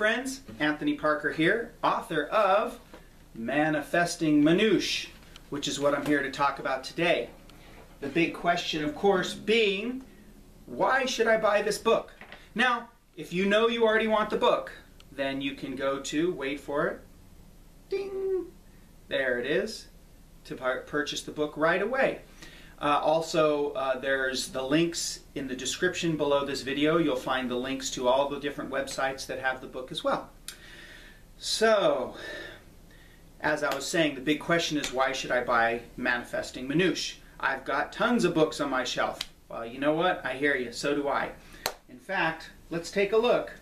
friends, Anthony Parker here, author of Manifesting Manouche, which is what I'm here to talk about today. The big question, of course, being, why should I buy this book? Now, if you know you already want the book, then you can go to, wait for it, ding, there it is, to purchase the book right away. There's the links in the description below this video. You'll find the links to all the different websites that have the book as well. So, as I was saying, the big question is, why should I buy Manifesting Manouche? I've got tons of books on my shelf. Well, you know what? I hear you. So do I. In fact, let's take a look.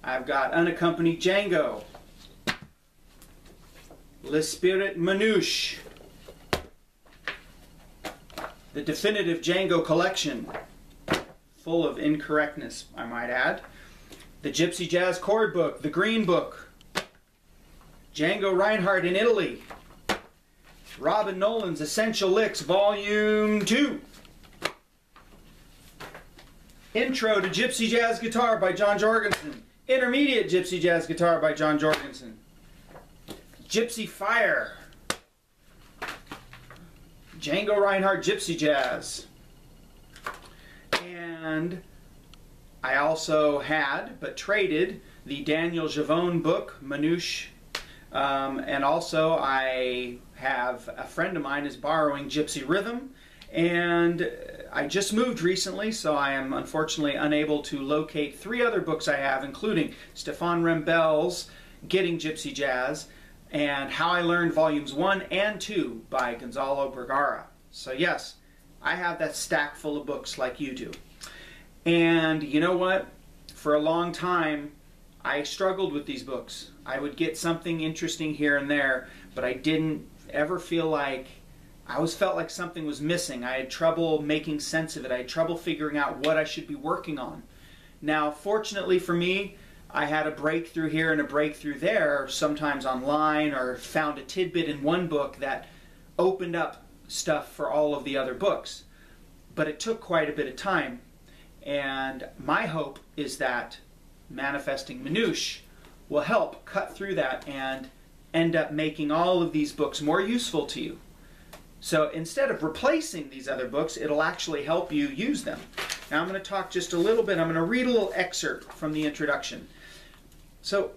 I've got Unaccompanied Django, L'Esprit Manouche, the Definitive Django Collection, full of incorrectness, I might add, the Gypsy Jazz Chord Book, the Green Book, Django Reinhardt in Italy, Robin Nolan's Essential Licks Volume 2, Intro to Gypsy Jazz Guitar by John Jorgensen, Intermediate Gypsy Jazz Guitar by John Jorgensen, Gypsy Fire, Django Reinhardt Gypsy Jazz. And I also had, but traded, the Daniel Javone book, Manouche. And also I have a friend of mine is borrowing Gypsy Rhythm. And I just moved recently, so I am unfortunately unable to locate 3 other books I have, including Stefan Rembel's Getting Gypsy Jazz, and How I Learned Volumes 1 and 2 by Gonzalo Bergara. So yes, I have that stack full of books like you do. And you know what? For a long time, I struggled with these books. I would get something interesting here and there, but I didn't ever feel like, I always felt like something was missing. I had trouble making sense of it. I had trouble figuring out what I should be working on. Now, fortunately for me, I had a breakthrough here and a breakthrough there, sometimes online, or found a tidbit in one book that opened up stuff for all of the other books. But it took quite a bit of time. And my hope is that Manifesting Manouche will help cut through that and end up making all of these books more useful to you. So instead of replacing these other books, it'll actually help you use them. Now I'm going to talk just a little bit. I'm going to read a little excerpt from the introduction. So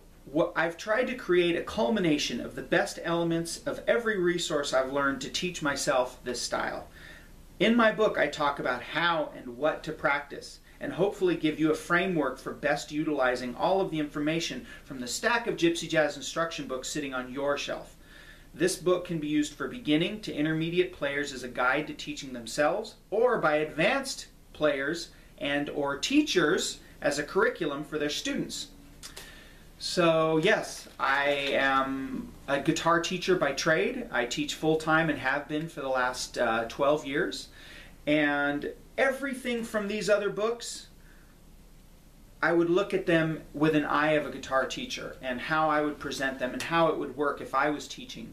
I've tried to create a culmination of the best elements of every resource I've learned to teach myself this style. In my book, I talk about how and what to practice, and hopefully give you a framework for best utilizing all of the information from the stack of Gypsy Jazz instruction books sitting on your shelf. This book can be used for beginning to intermediate players as a guide to teaching themselves, or by advanced players and or teachers as a curriculum for their students. So yes, I am a guitar teacher by trade. I teach full-time and have been for the last 12 years. And everything from these other books, I would look at them with an eye of a guitar teacher and how I would present them and how it would work if I was teaching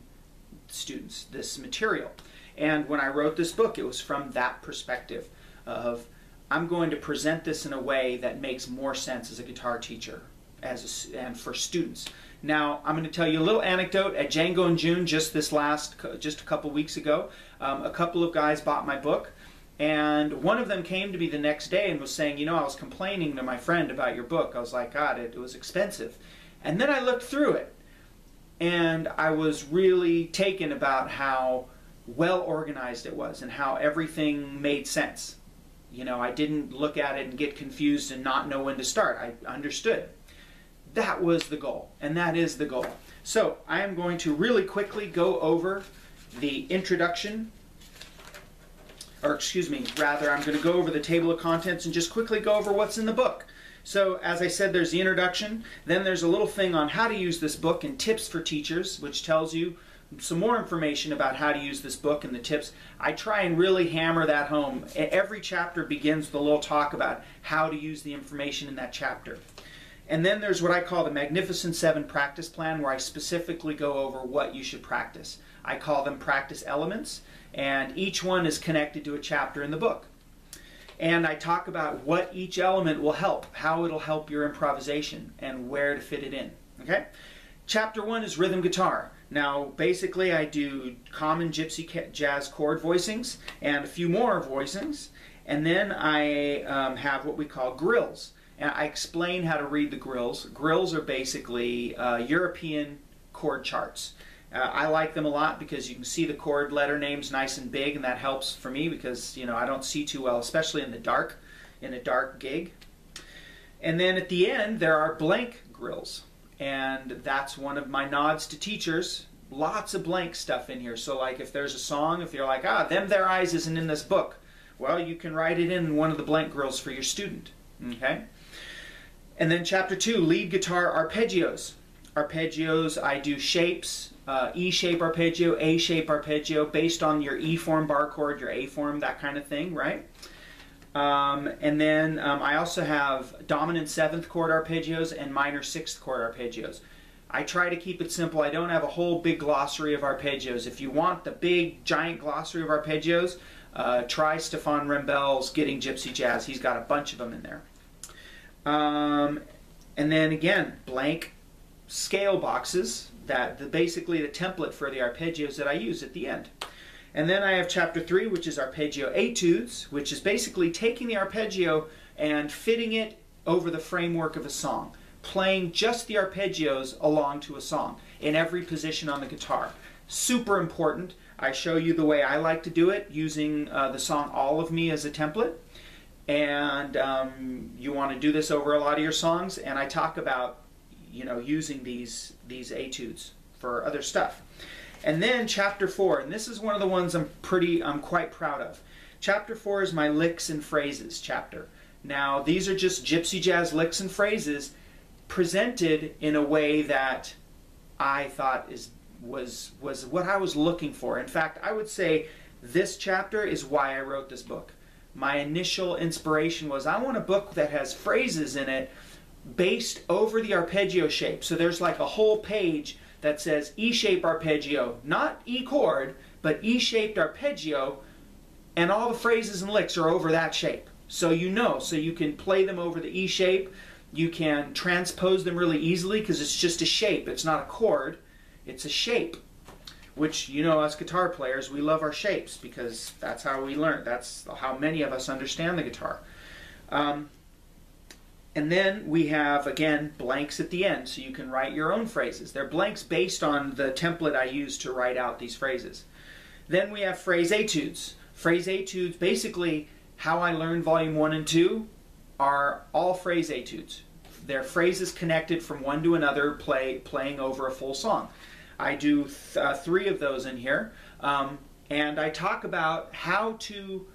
students this material. And when I wrote this book, it was from that perspective of, I'm going to present this in a way that makes more sense as a guitar teacher and for students. Now, I'm going to tell you a little anecdote. At Django in June, just a couple weeks ago, a couple of guys bought my book, and one of them came to me the next day and was saying, you know, I was complaining to my friend about your book. I was like, God, it was expensive. And then I looked through it, and I was really taken about how well organized it was and how everything made sense. You know, I didn't look at it and get confused and not know when to start. I understood. That was the goal, and that is the goal. So I am going to really quickly go over the introduction, or excuse me, rather I'm going to go over the table of contents and just quickly go over what's in the book. So as I said, there's the introduction, then there's a little thing on how to use this book and tips for teachers, which tells you some more information about how to use this book and the tips. I try and really hammer that home. Every chapter begins with a little talk about how to use the information in that chapter. And then there's what I call the Magnificent 7 practice plan, where I specifically go over what you should practice. I call them practice elements, and each one is connected to a chapter in the book. And I talk about what each element will help, how it'll help your improvisation, and where to fit it in. Okay? Chapter 1 is rhythm guitar. Now, basically, I do common gypsy jazz chord voicings and a few more voicings. And then I have what we call grills. And I explain how to read the grills. Grills are basically European chord charts. I like them a lot because you can see the chord letter names nice and big, and that helps for me because, you know, I don't see too well, especially in a dark gig. And then at the end, there are blank grills. And that's one of my nods to teachers. Lots of blank stuff in here. So like if there's a song, if you're like, Them There Eyes isn't in this book, well, you can write it in one of the blank grills for your student. Okay? And then chapter 2, lead guitar arpeggios. Arpeggios, I do shapes, E-shape arpeggio, A-shape arpeggio, based on your E-form bar chord, your A-form, that kind of thing, right? And then I also have dominant 7th chord arpeggios and minor 6th chord arpeggios. I try to keep it simple. I don't have a whole big glossary of arpeggios. If you want the big, giant glossary of arpeggios, try Stefan Rembel's Getting Gypsy Jazz. He's got a bunch of them in there. And then again, blank scale boxes, basically the template for the arpeggios that I use at the end. And then I have chapter 3, which is arpeggio etudes, which is basically taking the arpeggio and fitting it over the framework of a song, playing just the arpeggios along to a song in every position on the guitar. Super important. I show you the way I like to do it using the song All of Me as a template. And you want to do this over a lot of your songs, and I talk about, you know, using these etudes for other stuff. And then chapter 4, and this is one of the ones I'm quite proud of. Chapter 4 is my licks and phrases chapter. Now, these are just gypsy jazz licks and phrases presented in a way that I thought was what I was looking for. In fact, I would say this chapter is why I wrote this book. My initial inspiration was I want a book that has phrases in it based over the arpeggio shape. So there's like a whole page that says E-shape arpeggio, not E chord, but E-shaped arpeggio, and all the phrases and licks are over that shape. So you know, so you can play them over the E shape, you can transpose them really easily because it's just a shape, it's not a chord, it's a shape. Which, you know, us guitar players, we love our shapes because that's how we learn. That's how many of us understand the guitar. And then we have, again, blanks at the end, so you can write your own phrases. They're blanks based on the template I use to write out these phrases. Then we have phrase etudes. Phrase etudes, basically, how I learned volume 1 and 2 are all phrase etudes. They're phrases connected from one to another, playing over a full song. I do 3 of those in here, and I talk about how to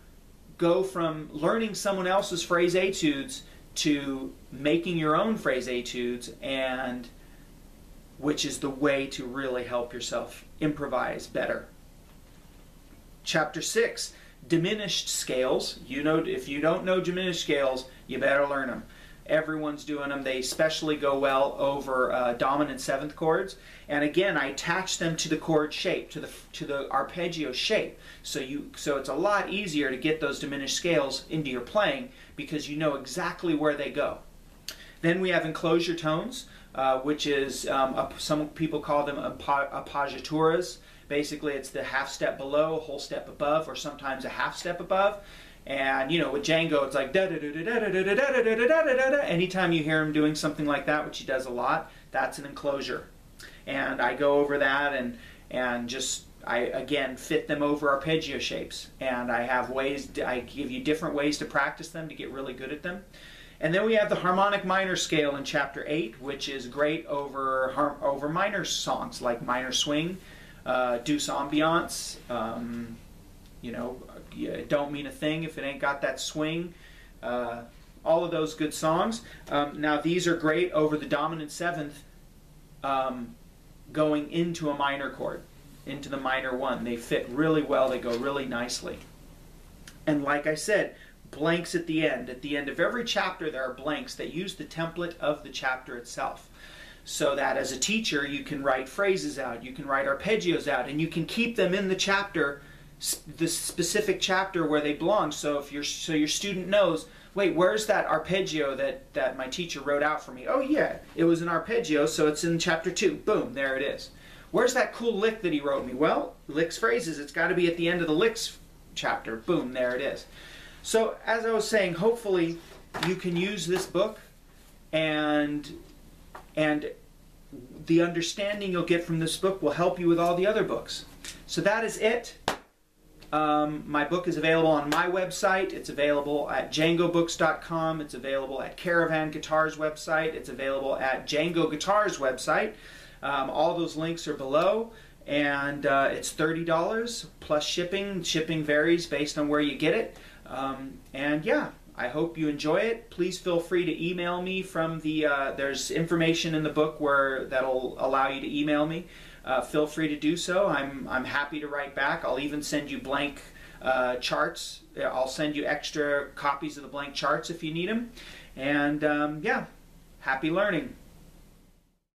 go from learning someone else's phrase etudes to making your own phrase etudes, and which is the way to really help yourself improvise better. Chapter 6, diminished scales. You know, if you don't know diminished scales, you better learn them. Everyone's doing them. They especially go well over dominant 7th chords. And again, I attach them to the chord shape, to the arpeggio shape. So it's a lot easier to get those diminished scales into your playing because you know exactly where they go. Then we have enclosure tones, which is some people call them appoggiaturas. Basically, it's the half step below, a whole step above, or sometimes a half step above. And you know, with Django, it's like da da da da da da da da da da da da da. Anytime you hear him doing something like that, which he does a lot, that's an enclosure. And I go over that and just I again fit them over arpeggio shapes. And I have ways. I give you different ways to practice them to get really good at them. And then we have the harmonic minor scale in chapter 8, which is great over minor songs like minor swing, douce ambiance. You know, Don't Mean a Thing if it ain't got that swing. All of those good songs. Now these are great over the dominant 7th going into a minor chord, into the minor 1. They fit really well. They go really nicely. And like I said, blanks at the end. At the end of every chapter there are blanks that use the template of the chapter itself. So that as a teacher you can write phrases out, you can write arpeggios out, and you can keep them in the chapter the specific chapter where they belong. So if your student knows, wait, where's that arpeggio that my teacher wrote out for me? Oh yeah, it was an arpeggio, so it's in chapter 2. Boom, there it is. Where's that cool lick that he wrote me? Well, licks phrases, it's got to be at the end of the licks chapter. Boom, there it is. So as I was saying, hopefully you can use this book, and the understanding you'll get from this book will help you with all the other books. So that is it. My book is available on my website. It's available at djangobooks.com. It's available at Caravan Guitar's website. It's available at Django Guitar's website. All those links are below, and it's $30 plus shipping. Shipping varies based on where you get it. And yeah, I hope you enjoy it. Please feel free to email me from the, there's information in the book that'll allow you to email me. Feel free to do so. I'm happy to write back. I'll even send you blank charts. I'll send you extra copies of the blank charts if you need them. And yeah, happy learning.